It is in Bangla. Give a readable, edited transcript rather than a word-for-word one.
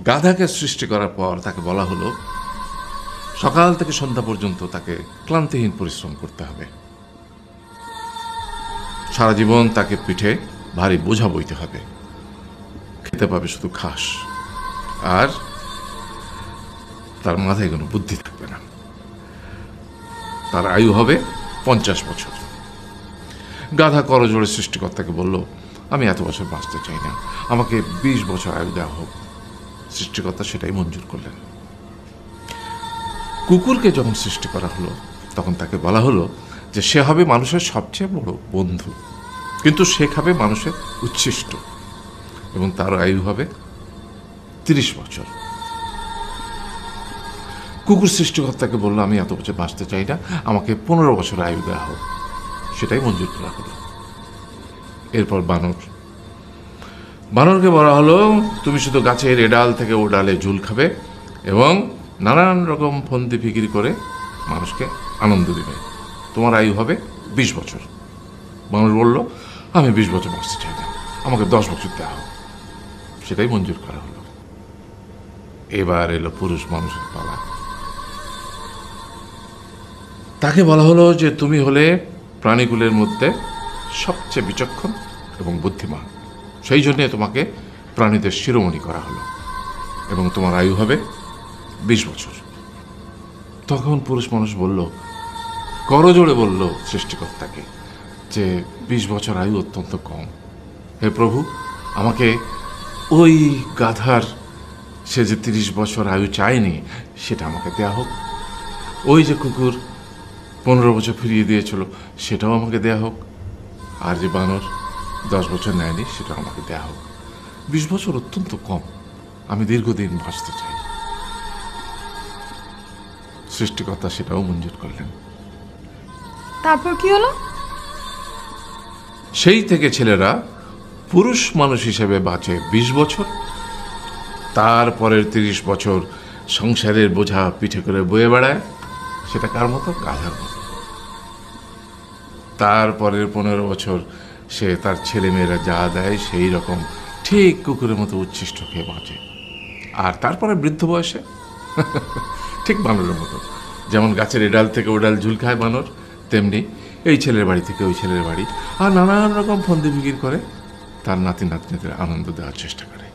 গাধাকে সৃষ্টি করার পর তাকে বলা হলো সকাল থেকে সন্ধ্যা পর্যন্ত তাকে ক্লান্তিহীন পরিশ্রম করতে হবে, সারা জীবন তাকে পিঠে ভারী বোঝা বইতে হবে, খেতে পাবে শুধু ঘাস, আর তার মাথায় কোনো বুদ্ধি থাকবে না। তার আয়ু হবে 50 বছর। গাধা করজোড়ে সৃষ্টিকর্তাকে বলল, আমি এত বছর বাঁচতে চাই না, আমাকে 20 বছর আয়ু দেওয়া হোক। সৃষ্টিকর্তা সেটাই মঞ্জুর করলেন। কুকুরকে যখন সৃষ্টি করা হলো তখন তাকে বলা হলো যে সে হবে মানুষের সবচেয়ে বড় বন্ধু, কিন্তু সে খাবে মানুষের উচ্ছিষ্ট, এবং তার আয়ু হবে 30 বছর। কুকুর সৃষ্টিকর্তাকে বলল, আমি এত বছর বাঁচতে চাই না, আমাকে 15 বছর আয়ু দেওয়া হোক। সেটাই মঞ্জুর করা হলো। এরপর বানরকে বলা হলো, তুমি শুধু গাছের এ ডাল থেকে ও ডালে ঝুল খাবে এবং নানান রকম ফন্দি ফিকির করে মানুষকে আনন্দ দিবে, তোমার আয়ু হবে 20 বছর। বানর বলল, আমি 20 বছর বাঁচতে চাই না, আমাকে 10 বছর দেওয়া হোক। সেটাই মঞ্জুর করা হলো। এবার এলো পুরুষ মানুষের পালা। তাকে বলা হলো যে তুমি হলে প্রাণীগুলোর মধ্যে সবচেয়ে বিচক্ষণ এবং বুদ্ধিমান, সেই জন্যে তোমাকে প্রাণীদের শিরোমণি করা হলো এবং তোমার আয়ু হবে 20 বছর। তখন পুরুষ মানুষ বলল, করজোড়ে বলল সৃষ্টিকর্তাকে যে 20 বছর আয়ু অত্যন্ত কম, হে প্রভু, আমাকে ওই গাধার সে যে 30 বছর আয়ু চায়নি সেটা আমাকে দেয়া হোক, ওই যে কুকুর 15 বছর ফিরিয়ে দিয়েছিল সেটাও আমাকে দেয়া হোক, আর যে বানর 10 বছর নেয়নি সেটাও আমাকে দেয়া হোক। 20 বছর অত্যন্ত কম, আমি দীর্ঘদিন বাঁচতে চাই। সৃষ্টিকর্তা সেটাও মঞ্জুর করলেন। তারপর কি হলো? সেই থেকে ছেলেরা পুরুষ মানুষ হিসেবে বাঁচে 20 বছর, তারপরের 30 বছর সংসারের বোঝা পিঠে করে বয়ে বেড়ায়, সেটা কার মতো? গাধার মতো। তারপরের 15 বছর সে তার ছেলেমেয়েরা যা দেয় সেই রকম ঠিক কুকুরের মতো উচ্ছিষ্ট খেয়ে বাঁচে। আর তারপরে বৃদ্ধ বয়সে ঠিক বানরের মতো, যেমন গাছের এডাল থেকে ওডাল ঝুল খায় বানর, তেমনি এই ছেলের বাড়ি থেকে ওই ছেলের বাড়ি, আর নানান রকম ফন্দি ফিকির করে তার নাতি নাতনিদের আনন্দ দেওয়ার চেষ্টা করে।